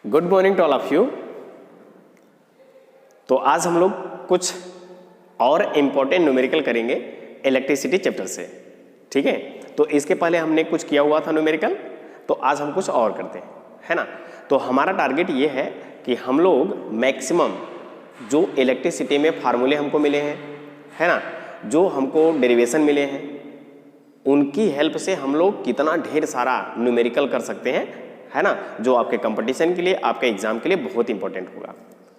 Good morning to all of you. तो आज हम लोग कुछ और इम्पोर्टेंट न्यूमेरिकल करेंगे इलेक्ट्रिसिटी चैप्टर से, ठीक है। तो इसके पहले हमने कुछ किया हुआ था न्यूमेरिकल, तो आज हम कुछ और करते हैं, है ना। तो हमारा टारगेट ये है कि हम लोग मैक्सिमम जो इलेक्ट्रिसिटी में फार्मूले हमको मिले हैं, है ना, जो हमको डेरिवेशन मिले हैं, उनकी हेल्प से हम लोग कितना ढेर सारा न्यूमेरिकल कर सकते हैं, है ना, जो आपके कंपटीशन के लिए, आपके एग्जाम के लिए बहुत इंपॉर्टेंट होगा।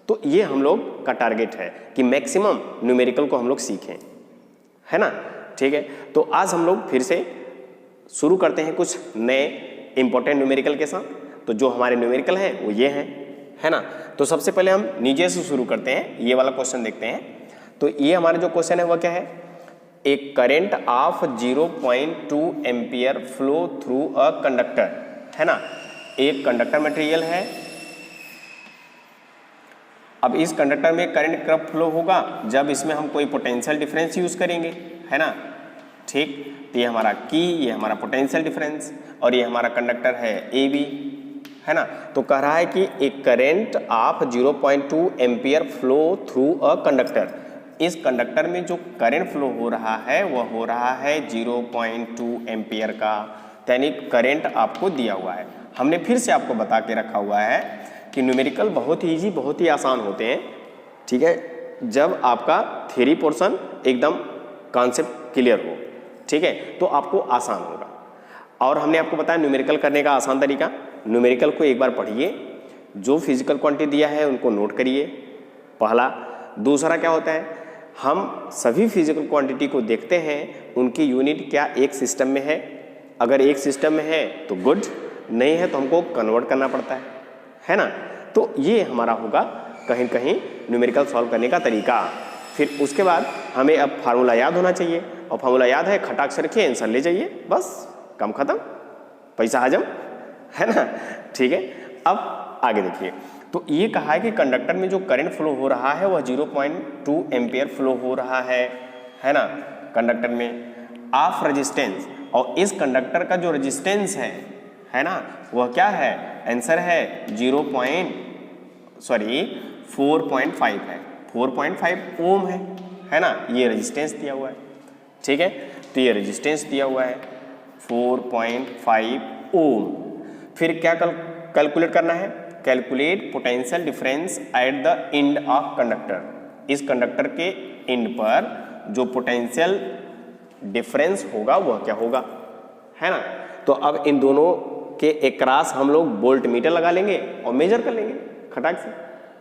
तो ये हम लोग का टारगेट है कि मैक्सिमम न्यूमेरिकल को हम लोग सीखें, है ना, ठीक है। तो आज हम लोग फिर से शुरू करते हैं कुछ नए इंपॉर्टेंट न्यूमेरिकल के साथ। तो जो हमारे न्यूमेरिकल हैं वो ये हैं, है ना। तो सबसे पहले हम नीचे से शुरू करते हैं, ये वाला क्वेश्चन देखते हैं। तो ये हमारा जो क्वेश्चन है वह क्या है, एक current of 0.2 ampere flow through a conductor, है ना। एक कंडक्टर मटेरियल है। अब इस कंडक्टर में करंट कब फ्लो होगा, जब इसमें हम कोई पोटेंशियल डिफरेंस यूज करेंगे, है ना, ठीक। तो ये हमारा की, ये हमारा पोटेंशियल डिफरेंस, और ये हमारा कंडक्टर है ए बी, है ना। तो कह रहा है कि एक current of 0.2 ampere flow through a conductor, इस कंडक्टर में जो करंट फ्लो हो रहा है वह हो रहा है 0.2 एम्पियर का, यानी करंट आपको दिया हुआ है। हमने फिर से आपको बता के रखा हुआ है कि न्यूमेरिकल बहुत ही ईजी, बहुत ही आसान होते हैं, ठीक है, जब आपका थ्योरी पोर्शन एकदम कॉन्सेप्ट क्लियर हो, ठीक है, तो आपको आसान होगा। और हमने आपको बताया न्यूमेरिकल करने का आसान तरीका, न्यूमेरिकल को एक बार पढ़िए, जो फिजिकल क्वांटिटी दिया है उनको नोट करिए, पहला। दूसरा क्या होता है, हम सभी फिजिकल क्वांटिटी को देखते हैं, उनकी यूनिट क्या एक सिस्टम में है, अगर एक सिस्टम में है तो गुड, नहीं है तो हमको कन्वर्ट करना पड़ता है ना। तो ये हमारा होगा कहीं कहीं न्यूमेरिकल सॉल्व करने का तरीका। फिर उसके बाद हमें अब फार्मूला याद होना चाहिए, और फार्मूला याद है, खटाक से रखिए, आंसर ले जाइए, बस काम खत्म, पैसा हजम, है ना, ठीक है। अब आगे देखिए, तो ये कहा है कि कंडक्टर में जो करंट फ्लो हो रहा है वह 0.2 एम्पियर फ्लो हो रहा है ना, कंडक्टर में ऑफ रेजिस्टेंस, और इस कंडक्टर का जो रेजिस्टेंस है ना, वह क्या है, आंसर है 4.5 है, 4.5 ओम है ना, ये रेजिस्टेंस दिया हुआ है, ठीक है। तो ये रेजिस्टेंस दिया हुआ है 4.5 ओम। फिर क्या कैलकुलेट करना है, calculate potential difference at the end of conductor, इस कंडक्टर के एंड पर जो पोटेंशियल डिफरेंस होगा वह क्या होगा, है ना। तो अब इन दोनों के एकरास हम लोग वोल्ट मीटर लगा लेंगे और मेजर कर लेंगे खटाक से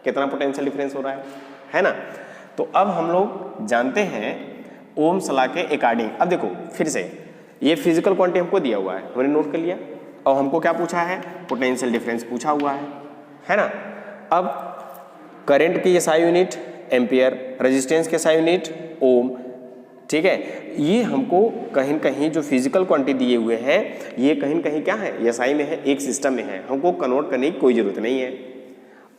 कितना पोटेंशियल डिफरेंस हो रहा है ना। तो अब हम लोग जानते हैं ओम्स लॉ के अकॉर्डिंग। अब देखो फिर से, ये फिजिकल क्वांटिटी हमको दिया हुआ है, हमने नोट कर लिया, और हमको क्या पूछा है, पोटेंशियल डिफरेंस पूछा हुआ है ना। अब करंट की SI यूनिट एम्पियर, रेजिस्टेंस के SI यूनिट ओम, ठीक है। ये हमको कहीं कहीं जो फिजिकल क्वांटिटी दिए हुए हैं, ये कहीं कहीं क्या है, SI में है, एक सिस्टम में है, हमको कन्वर्ट करने की कोई जरूरत नहीं है।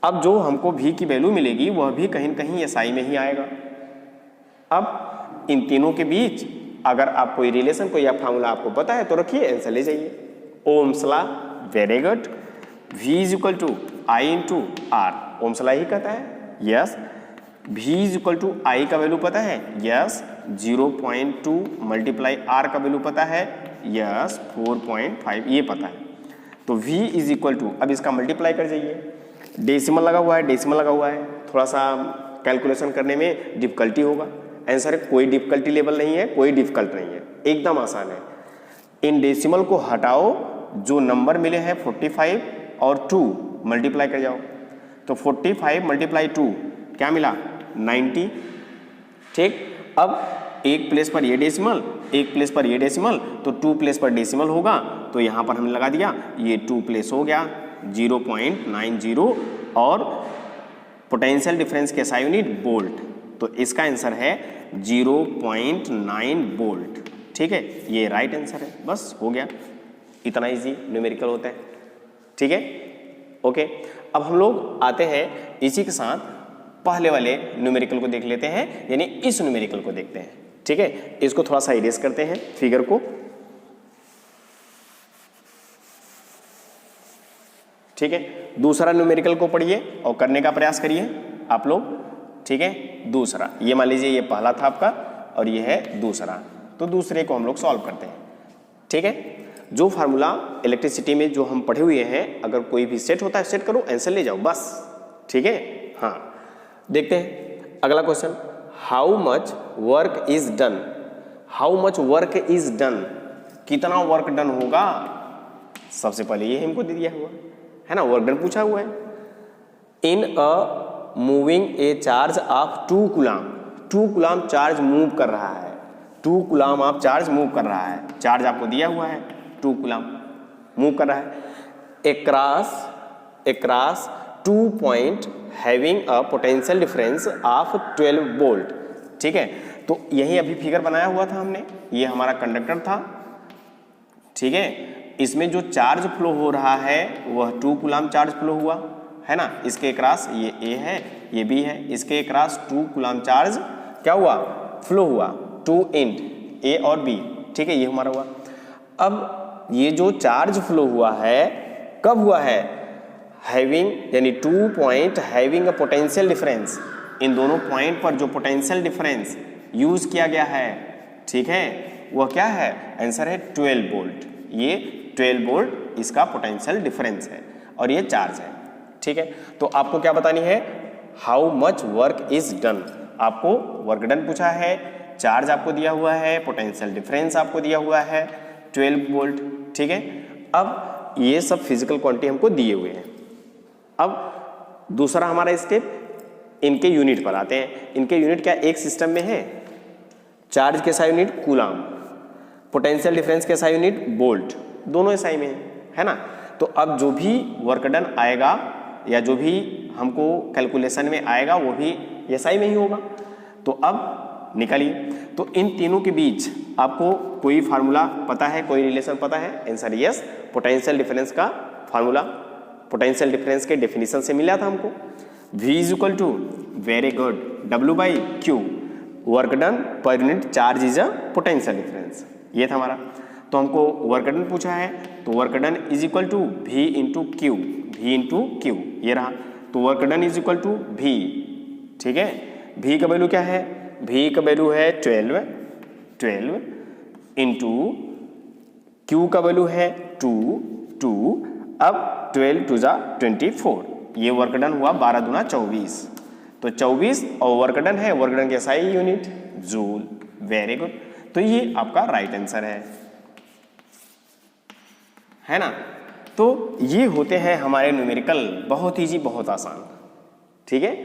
अब जो हमको V की वैल्यू मिलेगी वह भी कहीं कहीं SI में ही आएगा। अब इन तीनों के बीच अगर आप कोई रिलेशन, कोई फार्मूला आपको पता है तो रखिए, आंसर ले जाइए। Ohm's law, very good, V is equal to I into R, Ohm's law ही कहता है, yes. V is equal to I का वैल्यू पता है, यस। 0.2 मल्टीप्लाई R का वैल्यू पता है, यस। 4.5 ये पता है। तो V इज इक्वल टू, अब इसका मल्टीप्लाई कर जाइए, डेसिमल लगा हुआ है, डेसिमल लगा हुआ है, थोड़ा सा कैलकुलेशन करने में डिफिकल्टी होगा। आंसर है कोई डिफिकल्टी लेवल नहीं है, कोई डिफिकल्ट नहीं है, एकदम आसान है। इन डेसिमल को हटाओ, जो नंबर मिले हैं 45 और 2 मल्टीप्लाई कर जाओ, तो 45 मल्टीप्लाई 2 क्या मिला, 90, ठीक। अब एक प्लेस पर ये डेसिमल, एक प्लेस पर ये डेसिमल, तो 2 प्लेस पर डेसिमल होगा, तो यहाँ पर हमने लगा दिया, ये 2 प्लेस हो गया 0.90, और पोटेंशियल डिफरेंस के SI यूनिट वोल्ट, तो इसका आंसर है 0.9 वोल्ट, ठीक है, ये राइट आंसर है। बस हो गया, इतना इजी न्यूमेरिकल होता है, ठीक है, ओके। अब हम लोग आते हैं इसी के साथ पहले वाले न्यूमेरिकल को देख लेते हैं, यानी इस न्यूमेरिकल को देखते हैं, ठीक है। इसको थोड़ा सा इरेज करते हैं फिगर को, ठीक है, दूसरा न्यूमेरिकल को पढ़िए और करने का प्रयास करिए आप लोग। ठीक है, दूसरा ये मान लीजिए ये पहला था आपका और ये है दूसरा, तो दूसरे को हम लोग सॉल्व करते हैं। ठीक है, जो फार्मूला इलेक्ट्रिसिटी में जो हम पढ़े हुए हैं, अगर कोई भी सेट होता है सेट करो, आंसर ले जाओ बस। ठीक है, हाँ देखते हैं अगला question, how much work is done. How much work is done, कितना वर्क डन होगा, सबसे पहले ये हमको दे दिया हुआ है ना, वर्क डन पूछा हुआ है। In a moving a charge of 2 coulomb, 2 coulomb charge move कर रहा है, 2 कूलाम आप चार्ज मूव कर रहा है, चार्ज आपको दिया हुआ है 2 कूलाम मूव कर रहा है। across 2 point having a potential difference of 12 volt. ठीक है, तो यही अभी फिगर बनाया हुआ था हमने, ये हमारा कंडक्टर था। ठीक है, इसमें जो चार्ज फ्लो हो रहा है वह 2 कूलाम चार्ज फ्लो हुआ है ना, इसके अक्रॉस ये ए है ये बी है, इसके अक्रॉस 2 कूलाम चार्ज क्या हुआ, फ्लो हुआ, 2 इंट ए और बी। ठीक है, ये हमारा हुआ। अब ये जो चार्ज फ्लो हुआ है कब हुआ है, हैविंग यानी 2 point having a potential difference, इन दोनों पॉइंट पर जो पोटेंशियल डिफरेंस यूज किया गया है, ठीक है, वह क्या है, आंसर है 12 वोल्ट। ये 12 वोल्ट इसका पोटेंशियल डिफरेंस है और ये चार्ज है। ठीक है, तो आपको क्या बतानी है, how much work is done, आपको वर्क डन पूछा है, चार्ज आपको दिया हुआ है, पोटेंशियल डिफरेंस आपको दिया हुआ है 12 वोल्ट। ठीक है, अब ये सब फिजिकल क्वांटिटी हमको दिए हुए हैं। अब दूसरा हमारा स्टेप, इनके यूनिट पर आते हैं। इनके यूनिट क्या एक सिस्टम में है, चार्ज कैसा यूनिट कूलाम, पोटेंशियल डिफरेंस कैसा यूनिट वोल्ट, दोनों एसआई में है ना। तो अब जो भी वर्क डन आएगा या जो भी हमको कैलकुलेशन में आएगा वो भी एसआई में ही होगा। तो अब निकालिए, तो इन तीनों के बीच आपको कोई फार्मूला पता है, कोई रिलेशन पता है, आंसर यस, पोटेंशियल डिफरेंस का फार्मूला पोटेंशियल डिफरेंस के डेफिनेशन से मिला था हमको, V is equal to, very good, W by Q, work done per unit charge is a potential difference, ये था हमारा। तो हमको वर्क डन पूछा है, तो work done is equal to V into Q, V into Q, ये रहा। तो work done is equal to V, ठीक है, V का वैल्यू क्या है, V का वैल्यू है 12 इंटू Q का वैल्यू है 2, अब 12 टू जा 24, ये वर्क डन हुआ 12 दूना 24, तो 24 और वर्क डन है, वर्क डन के SI unit joule, very good. तो ये आपका राइट आंसर है ना। तो ये होते हैं हमारे न्यूमेरिकल, बहुत ईजी, बहुत आसान। ठीक है,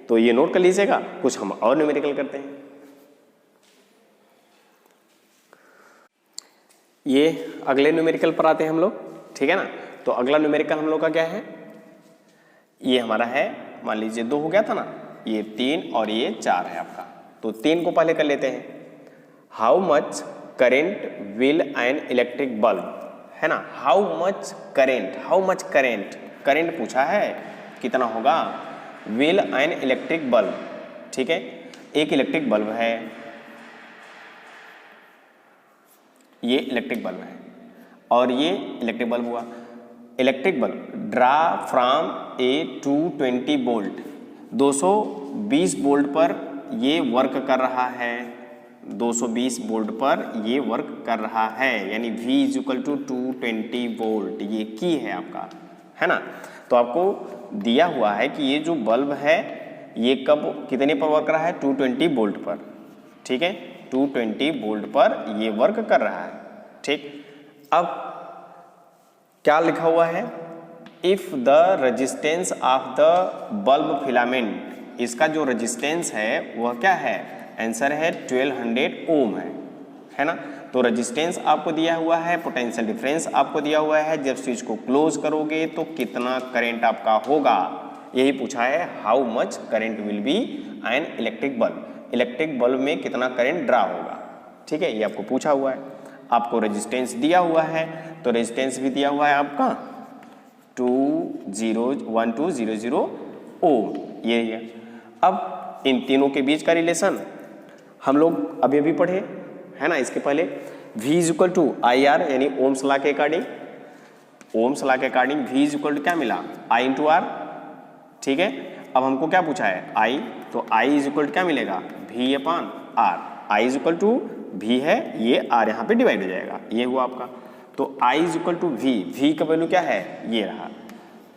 तो ये नोट कर लीजिएगा। कुछ हम और न्यूमेरिकल करते हैं। ये अगले न्यूमेरिकल पर आते हैं हम लोग, ठीक है ना। तो अगला न्यूमेरिकल हम लोग का क्या है, ये हमारा है, मान लीजिए 2 हो गया था ना, ये 3 और ये 4 है आपका। तो 3 को पहले कर लेते हैं। How much current will an electric bulb, है ना, हाउ मच करेंट, करेंट पूछा है कितना होगा, विल एन इलेक्ट्रिक बल्ब, ठीक है, एक इलेक्ट्रिक बल्ब है, ये इलेक्ट्रिक बल्ब है और ये इलेक्ट्रिक बल्ब हुआ। Electric bulb draw from A 220 volt, 220 volt पर ये वर्क कर रहा है, 220 वोल्ट पर ये वर्क कर रहा है, यानी V is equal to 220 volt, ये की है आपका, है ना। तो आपको दिया हुआ है कि ये जो बल्ब है ये कब कितने पर वर्क कर रहा है, 220 वोल्ट पर, ठीक है, 220 वोल्ट पर ये वर्क कर रहा है। ठीक, अब क्या लिखा हुआ है, if the resistance of the bulb filament, इसका जो रेजिस्टेंस है वह क्या है, आंसर है 1200 ओम है ना। तो रेजिस्टेंस आपको दिया हुआ है, पोटेंशियल डिफरेंस आपको दिया हुआ है, जब स्विच को क्लोज करोगे तो कितना करंट आपका होगा, यही पूछा है, how much current will be an electric bulb, electric bulb में कितना करंट ड्रा होगा। ठीक है, ये आपको पूछा हुआ है। आपको रेजिस्टेंस दिया हुआ है, तो रेजिस्टेंस भी दिया हुआ है आपका 1200 ओम, ये है। अब इन तीनों के बीच का रिलेशन हम लोग अभी अभी पढ़े है ना, इसके पहले V is equal to IR यानी ओम्स लॉ के अकॉर्डिंग, ओम्स लॉ के according V is equal to क्या मिला, I इंटू आर। ठीक है, अब हमको क्या पूछा है I, तो I इज इक्वल टू क्या मिलेगा, V upon R। I is equal to V है, ये R यहाँ पे डिवाइड हो जाएगा, ये हुआ आपका। तो I is equal to V का वैल्यू क्या है, ये रहा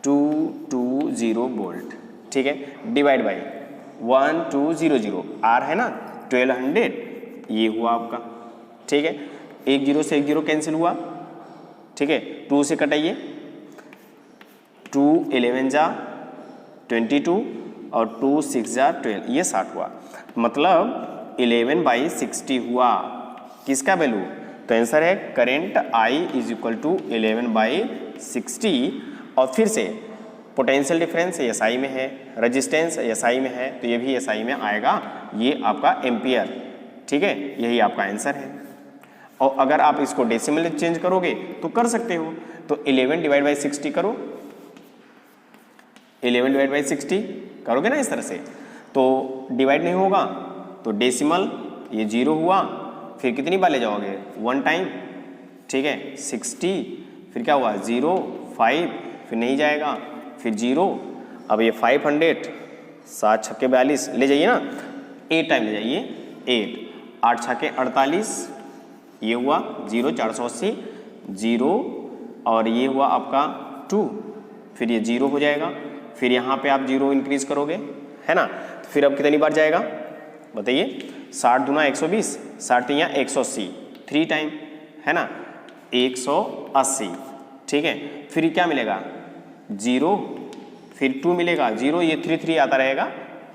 220 वोल्ट। ठीक है, डिवाइड बाई 1200, R है ना 1200, ये हुआ आपका। ठीक है, एक जीरो से एक जीरो कैंसिल हुआ। ठीक है, 2 से कटाइए, 2 11 जा 22 और 2 6 जा 12, ये 60 हुआ। मतलब 11/60 हुआ किसका वैल्यू, तो आंसर है current I is equal to 11/60। और फिर से पोटेंशियल डिफरेंस SI में है, रेजिस्टेंस SI में है, तो ये भी SI में आएगा, ये आपका एम्पियर। ठीक है, यही आपका आंसर है। और अगर आप इसको डेसिमल चेंज करोगे तो कर सकते हो, तो 11/60 करो, 11/60 करोगे ना इस तरह से, तो डिवाइड नहीं होगा, तो डेसिमल ये 0 हुआ, फिर कितनी बार ले जाओगे 1 टाइम। ठीक है, 60, फिर क्या हुआ 0 5, फिर नहीं जाएगा, फिर 0, अब ये 500, 7 छक्के 42 ले जाइए ना, 8 टाइम ले जाइए, 8 8 छक्के 48, ये हुआ 0 480 0, और ये हुआ आपका 2, फिर ये 0 हो जाएगा, फिर यहाँ पे आप 0 इंक्रीज करोगे, है ना, तो फिर अब कितनी बार जाएगा बताइए, 60 दूना 120, 60 तिया 180, 3 टाइम, है ना 180। ठीक है, फिर क्या मिलेगा 0, फिर 2 मिलेगा 0, ये 3 3 आता रहेगा।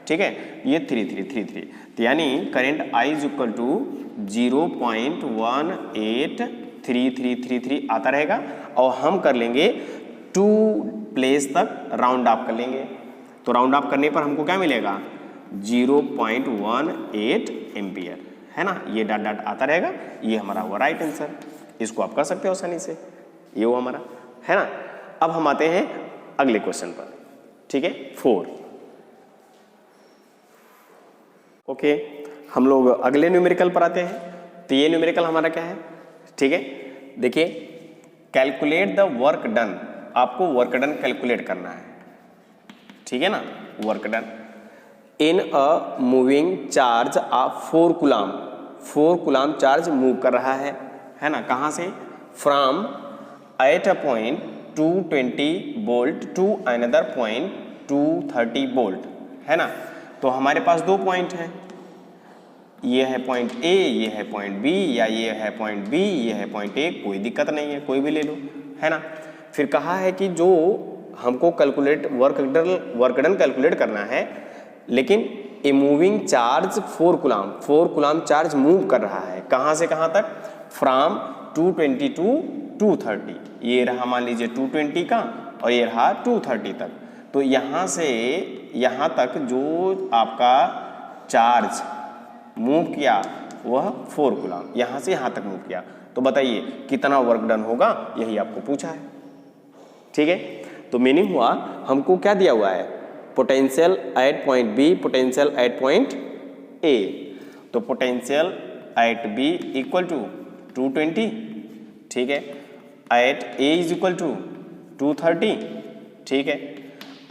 ठीक है, ये 3 3 3 3, तो यानी current I is equal to 0.183333 आता रहेगा, और हम कर लेंगे 2 प्लेस तक राउंड ऑफ कर लेंगे, तो राउंड ऑफ करने पर हमको क्या मिलेगा 0.18 एम्पियर, है ना, ये डॉट डॉट आता रहेगा, ये हमारा हुआ राइट आंसर। इसको आप कर सकते हो आसानी से, ये हुआ हमारा, है ना। अब हम आते हैं अगले क्वेश्चन पर। ठीक है, 4। ओके, हम लोग अगले न्यूमेरिकल पर आते हैं। तो ये न्यूमेरिकल हमारा क्या है, ठीक है, देखिए, कैलकुलेट द वर्क डन, आपको वर्क डन कैलकुलेट करना है। ठीक है ना, work done in a moving charge of 4 coulomb, 4 coulomb charge move कर रहा है ना, कहाँ से, from at a point 220 volt to another point 230 volt, है ना। तो हमारे पास 2 पॉइंट हैं, ये है पॉइंट A, ये है पॉइंट B, या ये है पॉइंट B, ये है पॉइंट A, कोई दिक्कत नहीं है, कोई भी ले लो, है ना। फिर कहा है कि जो हमको कैलकुलेट वर्क डन कैलकुलेट करना है, लेकिन a moving charge 4 coulomb charge move कर रहा है, कहाँ से कहाँ तक, फ्रॉम 220 टू 230, ये रहा मान लीजिए 220 का, और ये रहा 230 तक। तो यहाँ से यहाँ तक जो आपका चार्ज मूव किया वह 4 कूलम, यहाँ से यहाँ तक मूव किया, तो बताइए कितना वर्क डन होगा, यही आपको पूछा है। ठीक है, तो मीनिंग हुआ हमको क्या दिया हुआ है, potential at point B, potential at point A, तो potential at B equal to 220, ठीक है, at A is equal to 230, ठीक है,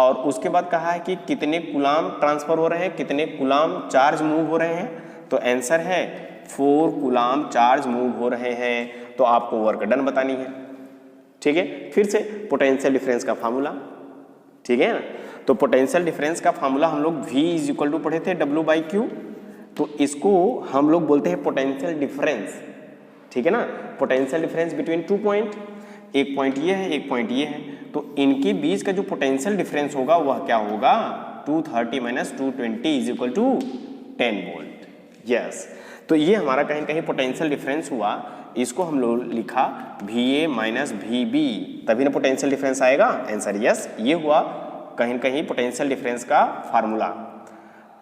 और उसके बाद कहा है कि कितने कूलम ट्रांसफर हो रहे हैं, कितने कूलम चार्ज मूव हो रहे हैं, तो आंसर है 4 कूलम चार्ज मूव हो रहे हैं, तो आपको वर्क डन बतानी है। ठीक है, फिर से पोटेंशियल डिफरेंस का फार्मूला, ठीक है ना, तो पोटेंशियल डिफरेंस का फार्मूला हम लोग V इज इक्वल टू पढ़े थे W/Q, तो इसको हम लोग बोलते हैं पोटेंशियल डिफरेंस, ठीक है ना, पोटेंशियल डिफरेंस बिटवीन 2 पॉइंट, एक पॉइंट ये है, एक पॉइंट ये है, तो इनके बीच का जो पोटेंशियल डिफरेंस होगा वह क्या होगा, 230 minus 220 is equal to 10 volt. Yes, तो ये हमारा कहीं कहीं पोटेंशियल डिफरेंस हुआ, इसको हम लोग लिखा VA माइनस VB, तभी ना पोटेंशियल डिफरेंस आएगा, आंसर यस, ये हुआ कहीं कहीं पोटेंशियल डिफरेंस का फार्मूला।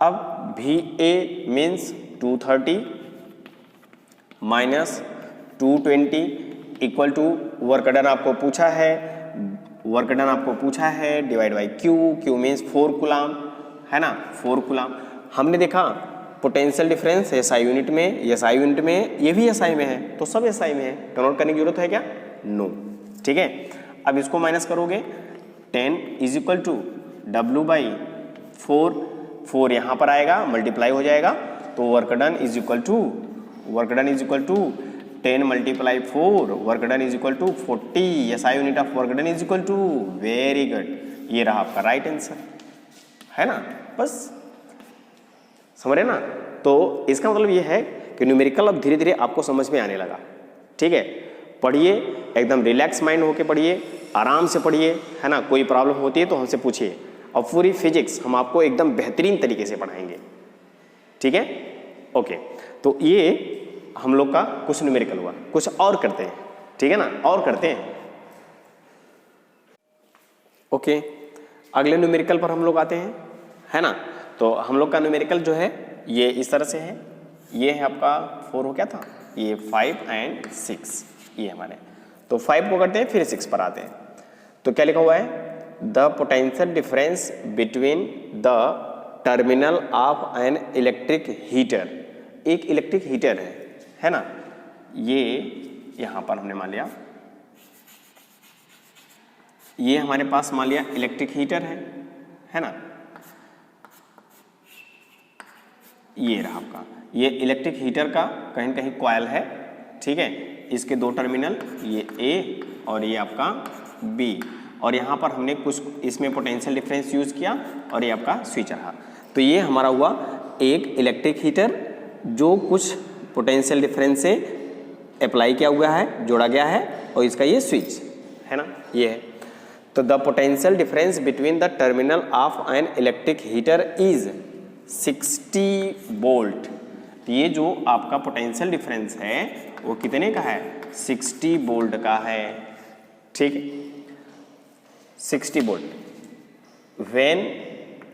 अब VA means 230 minus 220 equal to work done आपको पूछा है, divide by Q means 4 coulomb, है ना, 4 कूलम। हमने देखा पोटेंशियल डिफरेंस SI यूनिट में, SI यूनिट में, ये भी SI में है, तो सब SI में है, कन्वर्ट करने की जरूरत है क्या, नो। ठीक है, अब इसको माइनस करोगे 10 इज इक्वल टू W/4, 4 यहाँ पर आएगा, मल्टीप्लाई हो जाएगा, तो work done is equal to 10 multiply 4, work done is equal to 40। SI unit of work done is equal to, very good, ये रहा आपका राइट आंसर, है ना। बस समझ रहे ना। तो इसका मतलब ये है कि न्यूमेरिकल अब धीरे धीरे आपको समझ में आने लगा। ठीक है, पढ़िए, एकदम रिलैक्स माइंड होके पढ़िए, आराम से पढ़िए, है ना। कोई प्रॉब्लम होती है तो हमसे पूछिए, और पूरी फिजिक्स हम आपको एकदम बेहतरीन तरीके से पढ़ाएंगे। ठीक है, ओके। तो ये हम लोग का कुछ न्यूमेरिकल हुआ, कुछ और करते हैं, ठीक है ना, और करते हैं। ओके, अगले न्यूमेरिकल पर हम लोग आते हैं, है ना। तो हम लोग का न्यूमेरिकल जो है ये इस तरह से है, ये है आपका 4 हो क्या था, ये 5 और 6 ये हमारे। तो 5 को करते हैं, फिर 6 पर आते हैं। तो क्या लिखा हुआ है, the potential difference between the terminal of an electric heater. एक इलेक्ट्रिक हीटर है ना, ये यहां पर हमने मान लिया, ये हमारे पास मान लिया इलेक्ट्रिक हीटर है ना। ये रहा आपका, ये इलेक्ट्रिक हीटर का कहीं न कहीं कॉइल है, ठीक है। इसके 2 टर्मिनल, ये A और ये आपका B, और यहाँ पर हमने कुछ इसमें पोटेंशियल डिफरेंस यूज़ किया, और ये आपका स्विच रहा। तो ये हमारा हुआ एक इलेक्ट्रिक हीटर जो कुछ पोटेंशियल डिफरेंस से अप्लाई किया हुआ है, जोड़ा गया है, और इसका ये स्विच है ना, ये है। तो the potential difference between the terminal of an electric heater is 60 volt. ये जो आपका पोटेंशियल डिफरेंस है वो कितने का है, 60 वोल्ट का है, ठीक है, 60 volt. When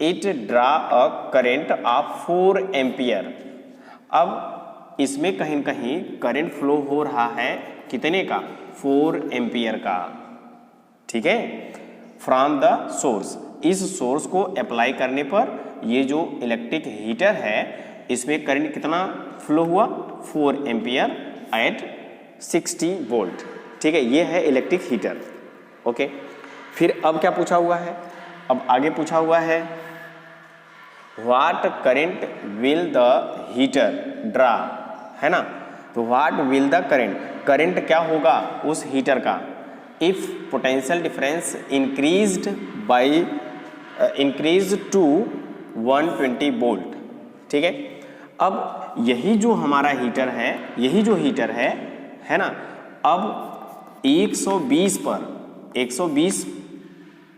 it draw a current of 4 ampere. अब इसमें कहीं न कहीं करंट फ्लो हो रहा है कितने का, 4 एम्पियर का, ठीक है, फ्रॉम द सोर्स। इस सोर्स को अप्लाई करने पर ये जो इलेक्ट्रिक हीटर है इसमें करंट कितना फ्लो हुआ, 4 एम्पियर एट 60 वोल्ट, ठीक है। ये है इलेक्ट्रिक हीटर, ओके। फिर अब क्या पूछा हुआ है, अब आगे पूछा हुआ है what current will the heater draw, है ना। तो व्हाट विल द करंट क्या होगा उस हीटर का, if potential difference increase to 120 volt, ठीक है। अब यही जो हमारा हीटर है, यही जो हीटर है ना, अब 120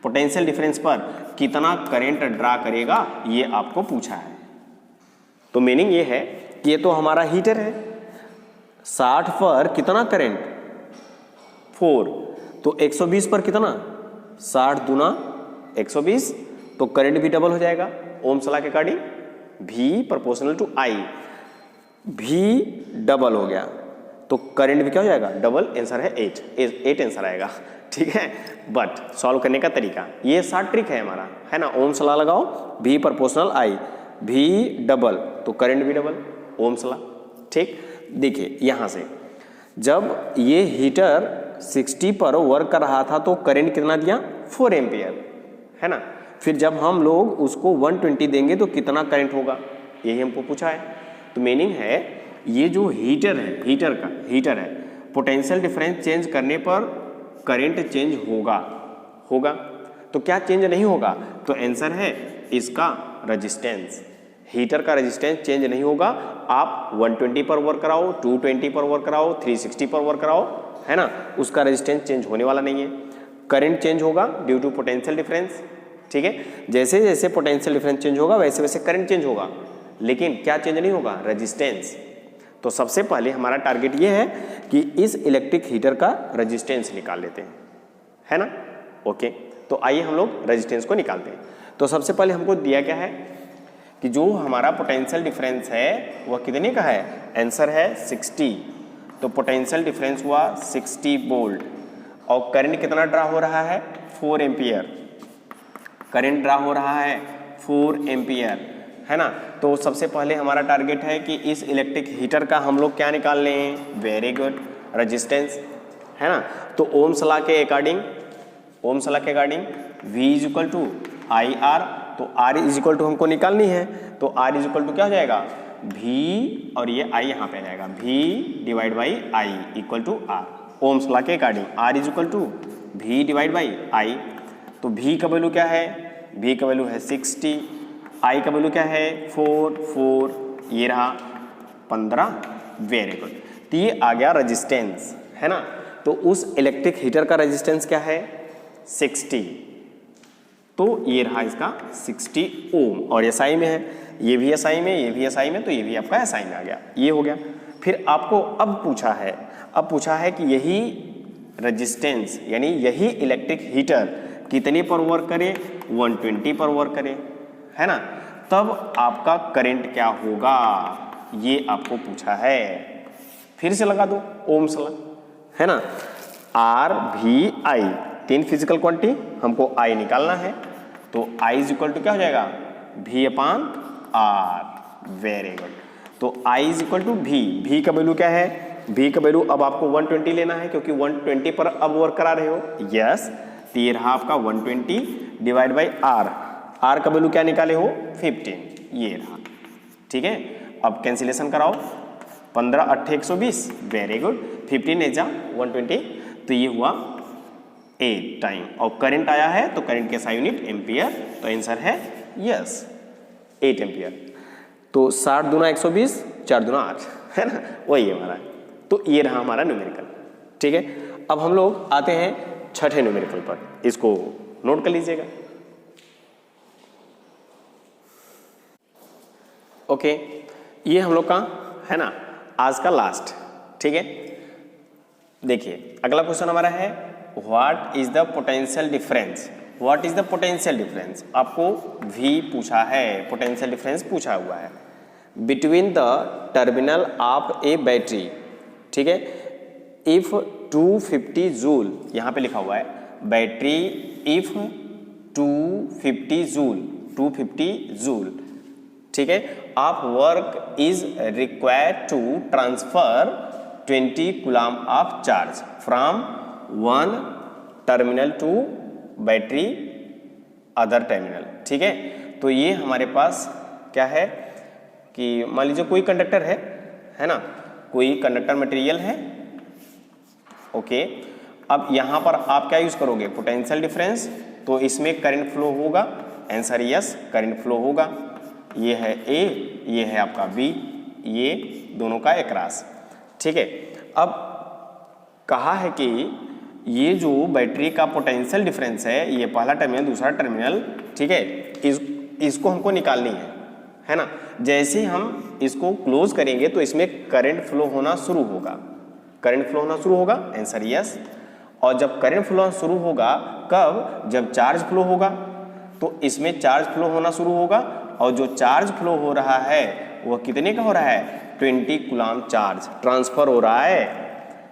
पोटेंशियल डिफरेंस पर कितना करंट ड्रा करेगा ये आपको पूछा है। तो मीनिंग ये है कि ये तो हमारा हीटर है, 60 पर कितना करंट, 4, तो 120 पर कितना, 60 दूना 120, तो करंट भी डबल हो जाएगा ओम्स लॉ के according, V proportional to I, V double हो गया तो करंट भी क्या हो जाएगा, डबल। आंसर है 8 आंसर आएगा, ठीक है। बट सॉल्व करने का तरीका, ये शॉर्ट ट्रिक है हमारा, है ना। ओम्स लॉ लगाओ, V proportional I, V double तो करंट भी डबल, ओम्स लॉ, ठीक। देखिए यहाँ से जब ये हीटर 60 पर वर्क कर रहा था तो करंट कितना दिया, 4 एम्पियर, है ना। फिर जब हम लोग उसको 120 देंगे तो कितना करंट होगा, यही हमको पूछा है। तो मीनिंग है ये जो हीटर है, पोटेंशियल डिफरेंस चेंज करने पर करंट चेंज होगा। तो क्या चेंज नहीं होगा, तो आंसर है इसका रेजिस्टेंस। हीटर का रेजिस्टेंस चेंज नहीं होगा। आप 120 पर वर्क कराओ, 220 पर वर्क कराओ, 360 पर वर्क कराओ, है ना, उसका रेजिस्टेंस चेंज होने वाला नहीं है। करंट चेंज होगा ड्यू टू पोटेंशियल डिफरेंस, ठीक है। जैसे जैसे पोटेंशियल डिफरेंस चेंज होगा वैसे वैसे करंट चेंज होगा, लेकिन क्या चेंज नहीं होगा, रेजिस्टेंस। तो सबसे पहले हमारा टारगेट ये है कि इस इलेक्ट्रिक हीटर का रेजिस्टेंस निकाल लेते हैं, है ना, ओके। तो आइए हम लोग रेजिस्टेंस को निकालते हैं। तो सबसे पहले हमको दिया क्या है कि जो हमारा पोटेंशियल डिफरेंस है वह कितने का है, आंसर है 60। तो पोटेंशियल डिफरेंस हुआ 60 वोल्ट, और करंट कितना ड्रा हो रहा है, 4 एम्पियर। करंट ड्रा हो रहा है 4 एम्पियर, है ना। तो सबसे पहले हमारा टारगेट है कि इस इलेक्ट्रिक हीटर का हम लोग क्या निकाल लें, वेरी गुड, रेजिस्टेंस, है ना। तो ओम्स लॉ के अकॉर्डिंग ओम्स लॉ के according V is equal to I R, तो R इज इक्वल टू हमको निकालनी है, तो R इज इक्वल टू क्या हो जाएगा V और ये I यहाँ पे आ जाएगा V divide by I equal to R। Ohm's law के according R is equal to V divide by I, तो V का वैल्यू क्या है, V का वैल्यू है 60, I का वैल्यू क्या है 4, ये रहा 15, वेरी गुड। तो ये आ गया रेजिस्टेंस, है ना। तो उस इलेक्ट्रिक हीटर का रेजिस्टेंस क्या है 60, तो ये रहा इसका 60 ओम, और एसआई में है, ये भी एसआई में, ये भी एसआई में, तो ये भी आपका एसआई में आ गया, ये हो गया। फिर आपको अब पूछा है कि यही रेजिस्टेंस यानी यही इलेक्ट्रिक हीटर कितने पर वर्क करे, 120 पर वर्क करे, है ना, तब आपका करंट क्या होगा, ये आपको पूछा है। फिर से लगा दो ओम्स लॉ, है ना। आर भी आई, तीन फिजिकल क्वांटिटी, हमको आई निकालना है, तो आई इज इक्वल टू क्या हो जाएगा V upon R, very good. तो I is equal to V का वैल्यू क्या है, V का वैल्यू अब आपको 120 लेना है क्योंकि 120 पर अब वर्क करा रहे हो, यस। तो ये रहा आपका 120 डिवाइड बाई आर का वैल्यू क्या निकाले हो 15, ये रहा, ठीक है। अब कैंसिलेशन कराओ, 15 8 120, वेरी गुड, 15 एजा 120, तो ये हुआ 8 टाइम, और करंट आया है तो करंट के SI यूनिट एम्पियर, तो आंसर है यस 8 एम्पियर। तो 60 दूना 120, 4 दूना 8, है ना, वही हमारा। तो ये रहा हमारा न्यूमेरिकल, ठीक है। अब हम लोग आते हैं छठे न्यूमेरिकल पर, इसको नोट कर लीजिएगा। ओके, ये हम लोग का है ना आज का लास्ट, ठीक है। देखिए अगला क्वेश्चन हमारा है what is the potential difference, what is the potential difference, आपको V पूछा है, पोटेंशियल डिफरेंस पूछा हुआ है between the terminal of A battery, ठीक है। इफ 250 जूल, यहाँ पे लिखा हुआ है बैटरी इफ 250 जूल, ठीक है, of work is required to transfer 20 coulomb of charge from one terminal to battery other terminal, ठीक है। तो ये हमारे पास क्या है कि मान लीजिए कोई कंडक्टर है ना, कोई कंडक्टर मटेरियल है, ओके। अब यहाँ पर आप क्या यूज करोगे पोटेंशियल डिफरेंस, तो इसमें करंट फ्लो होगा, आंसर यस करंट फ्लो होगा। ये है A, ये है आपका B, ये दोनों का एकरास, ठीक है। अब कहा है कि ये जो बैटरी का पोटेंशियल डिफरेंस है, ये पहला टर्मिनल दूसरा टर्मिनल, ठीक है, इसको हमको निकालनी है ना। जैसे हम इसको क्लोज करेंगे तो इसमें करंट फ्लो होना शुरू होगा, करंट फ्लो होना शुरू होगा, आंसर यस। और जब करंट फ्लो होना शुरू होगा कब, जब चार्ज फ्लो होगा, तो इसमें चार्ज फ्लो होना शुरू होगा, और जो चार्ज फ्लो हो रहा है वह कितने का हो रहा है 20 कूलम चार्ज ट्रांसफर हो रहा है।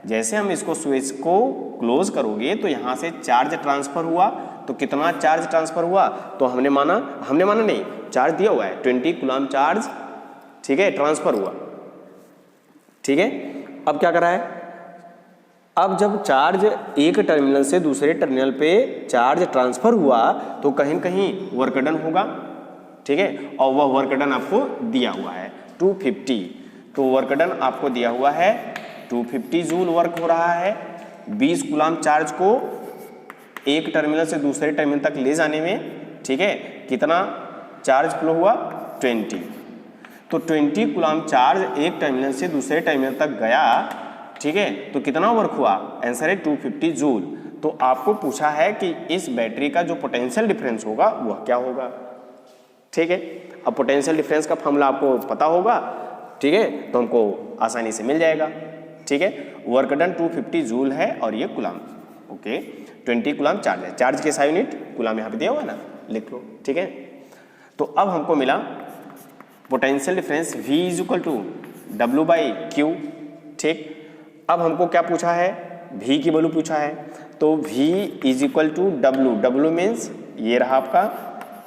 जैसे हम इसको स्विच को क्लोज करोगे तो यहाँ से चार्ज ट्रांसफर हुआ, तो कितना चार्ज ट्रांसफर हुआ, तो हमने माना नहीं, चार्ज दिया हुआ है 20 कूलम चार्ज, ठीक है, ट्रांसफर हुआ, ठीक है। अब क्या कर रहा है, अब जब चार्ज एक टर्मिनल से दूसरे टर्मिनल पे चार्ज ट्रांसफर हुआ तो कहीं न कहीं वर्क डन होगा, ठीक है, और वह वर्क डन आपको दिया हुआ है 250, तो वर्क डन आपको दिया हुआ है 250 जूल वर्क हो रहा है। 20 कूलम चार्ज को एक टर्मिनल से दूसरे टर्मिनल तक ले जाने में, ठीक है, कितना चार्ज फ्लो हुआ 20, तो 20 कूलम चार्ज एक टर्मिनल से दूसरे टर्मिनल तक गया, ठीक है, तो कितना वर्क हुआ, आंसर है 250 जूल। तो आपको पूछा है कि इस बैटरी का जो पोटेंशियल डिफरेंस होगा वह क्या होगा, ठीक है। अब पोटेंशियल डिफरेंस का फॉर्मूला आपको पता होगा, ठीक है, तो हमको आसानी से मिल जाएगा, ठीक है। वर्क डन 250 जूल है और ये कूलम, ओके, 20 कूलम चार्ज है, चार्ज के SI यूनिट कूलम यहाँ पे दिया हुआ है ना, लिख लो, ठीक है। तो अब हमको मिला potential difference V is equal to W/Q, ठीक। अब हमको क्या पूछा है, V की वैल्यू पूछा है, तो V is equal to W means ये रहा आपका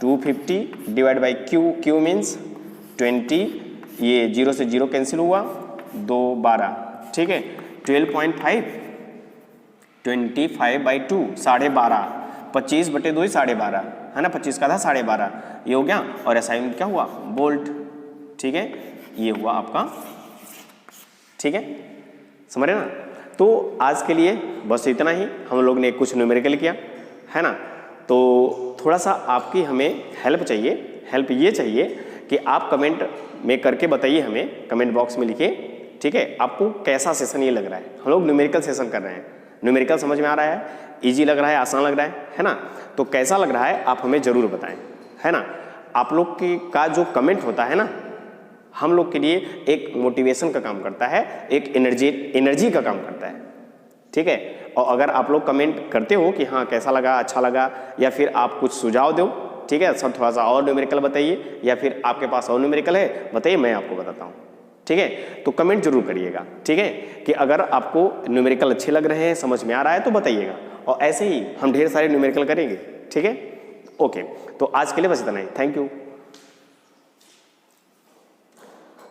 250 डिवाइड बाई Q मीन्स 20, ये 0 से 0 कैंसिल हुआ, 2 12, ठीक है, 12.5 25/2 12.5, 25/2 12.5 है ना, 25 का था 12.5, ये हो गया। और SI यूनिट क्या हुआ? वोल्ट। ठीक है, ये हुआ आपका। ठीक है, समझ रहे ना। तो आज के लिए बस इतना ही, हम लोग ने कुछ न्यूमेरिकल किया है ना। तो थोड़ा सा आपकी हमें हेल्प चाहिए। हेल्प ये चाहिए कि आप कमेंट में करके बताइए हमें, कमेंट बॉक्स में लिखिए। ठीक है, आपको कैसा सेशन ये लग रहा है। हम लोग न्यूमेरिकल सेशन कर रहे हैं, न्यूमेरिकल समझ में आ रहा है, इजी लग रहा है, आसान लग रहा है ना। तो कैसा लग रहा है आप हमें ज़रूर बताएं, है ना। आप लोग की का जो कमेंट होता है ना, हम लोग के लिए एक मोटिवेशन का काम करता है, एक एनर्जी का काम करता है। ठीक है, और अगर आप लोग कमेंट करते हो कि हाँ कैसा लगा, अच्छा लगा, या फिर आप कुछ सुझाव दो, ठीक है, सब थोड़ा सा और न्यूमेरिकल बताइए, या फिर आपके पास और न्यूमेरिकल है बताइए, मैं आपको बताता हूँ। ठीक है, तो कमेंट जरूर करिएगा। ठीक है, कि अगर आपको न्यूमेरिकल अच्छे लग रहे हैं, समझ में आ रहा है तो बताइएगा, और ऐसे ही हम ढेर सारे न्यूमेरिकल करेंगे। ठीक है, ओके, तो आज के लिए बस इतना ही। Thank you.